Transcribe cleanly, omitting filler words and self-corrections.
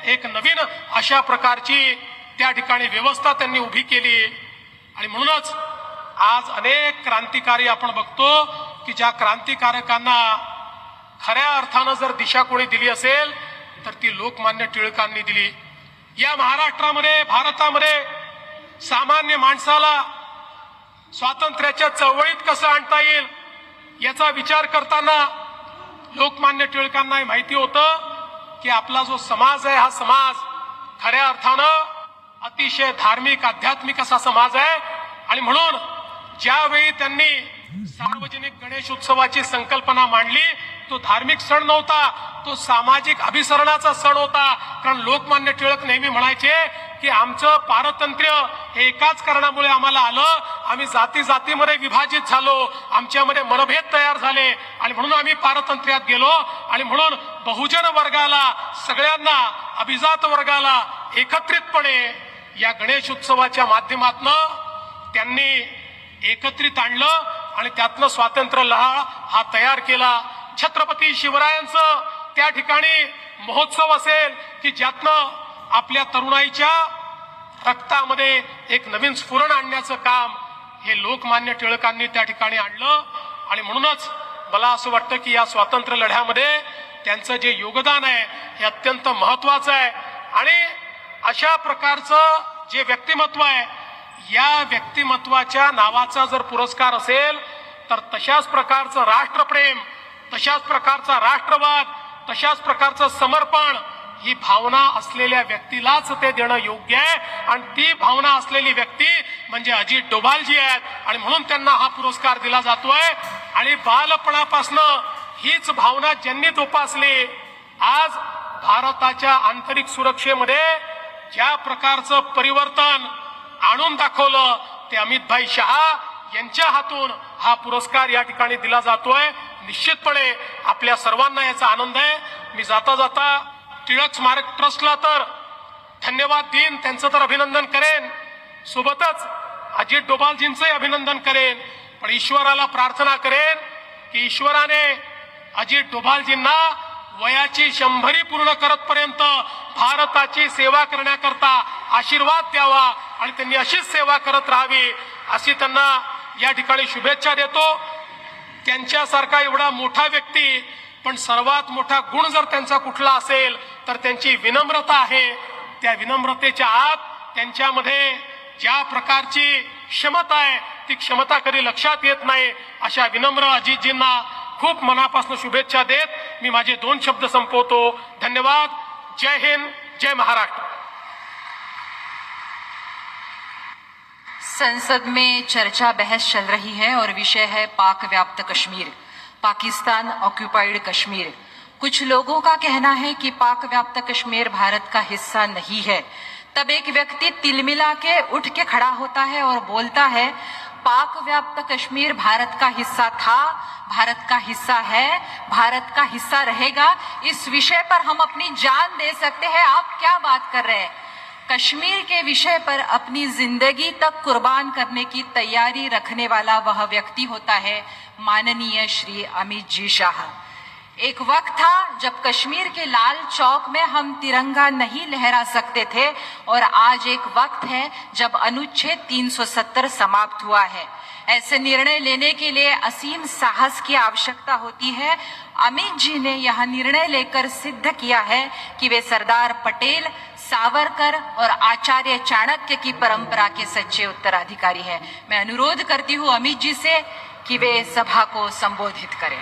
एक नवीन अशा प्रकारची त्या ठिकाणी व्यवस्था त्यांनी उभी केली। आणि म्हणूनच आज अनेक क्रांतिकारी आपण बघतो की ज्या क्रांतिकारकांना खऱ्या अर्थानं जर दिशा कोणी दिली असेल तर ती लोकमान्य टिळकांनी दिली। या महाराष्ट्रामध्ये भारतामध्ये सामान्य माणसाला स्वातंत्र्याच्या चळवळीत कसं आणता येईल याचा विचार करताना लोकमान्य टिळकांना माहिती होतं की आपला जो समाज आहे हा समाज खऱ्या अर्थानं अतिशय धार्मिक आध्यात्मिक असा समाज आहे। आणि म्हणून ज्यावेळी त्यांनी सार्वजनिक गणेश उत्सवाची संकल्पना मांडली तो धार्मिक सण नव्हता, तो सामाजिक अभिसरणाचा सण होता। कारण लोकमान्य टिळक नेहमी म्हणायचे की आमचं पारतंत्र्य हे एकाच कारणामुळे आम्हाला आलं, आम्ही जाती जातीमध्ये विभाजित झालो, आमच्यामध्ये मनभेद तयार झाले आणि म्हणून आम्ही पारतंत्र्यात गेलो। आणि म्हणून बहुजन वर्गाला सगळ्यांना अभिजात वर्गाला एकत्रितपणे या गणेश उत्सवाच्या माध्यमातून त्यांनी एकत्रित आणलं आणि त्यातनं स्वातंत्र्य लढा हा तयार केला। छत्रपती शिवरायांचं त्या ठिकाणी महोत्सव असेल की ज्यातनं आपल्या तरुणाईच्या रक्तामध्ये एक नवीन स्फुरण आणण्याचं काम हे लोकमान्य टिळकांनी त्या ठिकाणी आणलं। आणि म्हणूनच मला असं वाटतं की या स्वातंत्र्य लढ्यामध्ये त्यांचं जे योगदान आहे हे अत्यंत महत्वाचं आहे। आणि अशा प्रकारचं जे व्यक्तिमत्व आहे या व्यक्तिमत्वाच्या नावाचा जर पुरस्कार असेल तर तशाच प्रकारचं राष्ट्रप्रेम, तशाच प्रकारचा राष्ट्रवाद, तशाच प्रकारचं समर्पण ही भावना असलेल्या व्यक्तीलाच ते देणं योग्य आहे। आणि ती भावना असलेली व्यक्ती म्हणजे अजित डोभालजी आहेत आणि म्हणून त्यांना हा पुरस्कार दिला जातोय। आणि बालपणापासनं हीच भावना ज्यांनी जोपासली आज भारताच्या आंतरिक सुरक्षेमध्ये ज्या प्रकारचं परिवर्तन आणून दाखवलं ते अमितभाई शहा यांच्या हातून हा पुरस्कार या ठिकाणी दिला जातोय। निश्चितपणे आपल्या सर्वांना याचा आनंद आहे। मी जाता जाता टिळक स्मारक ट्रस्टला तर धन्यवाद देईन, त्यांचं तर अभिनंदन करेन, सोबतच अजित डोभालजींचंही अभिनंदन करेन, पण ईश्वराला प्रार्थना करेन की ईश्वराने अजित डोभालजींना वयाची 100 पूर्ण करतपर्यंत भारताची सेवा करण्याकरता आशीर्वाद द्यावा आणि त्यांनी अशीच सेवा करत राहावी अशी त्यांना या ठिकाणी शुभेच्छा देतो। त्यांच्यासारखा एवढा मोठा व्यक्ती पण सर्वात मोठा गुण जर त्यांचा कुठला असेल तर त्यांची विनम्रता आहे। त्या विनम्रतेच्या आत त्यांच्यामध्ये ज्या प्रकारची क्षमता आहे ती क्षमता कधी लक्षात येत नाही। अशा विनम्र अजितजींना खूप मनापासून शुभेच्छा देत मी माझे 2 शब्द संपवतो। धन्यवाद। जय हिंद, जय महाराष्ट्र। संसद में चर्चा बहस चल रही है और विषय है पाक व्याप्त कश्मीर, पाकिस्तान ऑक्युपाइड कश्मीर। कुछ लोगों का कहना है कि पाक व्याप्त कश्मीर भारत का हिस्सा नहीं है। तब एक व्यक्ति तिलमिला के उठ के खड़ा होता है और बोलता है पाक व्याप्त कश्मीर भारत का हिस्सा था, भारत का हिस्सा है, भारत का हिस्सा रहेगा। इस विषय पर हम अपनी जान दे सकते हैं। आप क्या बात कर रहे हैं? कश्मीर के विषय पर अपनी जिंदगी तक कुर्बान करने की तैयारी रखने वाला वह व्यक्ति होता है माननीय श्री अमित जी शाह। एक वक्त था जब कश्मीर के लाल चौक में हम तिरंगा नहीं लहरा सकते थे और आज एक वक्त है जब अनुच्छेद 370 समाप्त हुआ है। ऐसे निर्णय लेने के लिए असीम साहस की आवश्यकता होती है। अमित जी ने यह निर्णय लेकर सिद्ध किया है कि वे सरदार पटेल, सावरकर और आचार्य चाणक्य की परंपरा के सच्चे उत्तराधिकारी हैं। मैं अनुरोध करती हूँ अमित जी से कि वे सभा को संबोधित करें।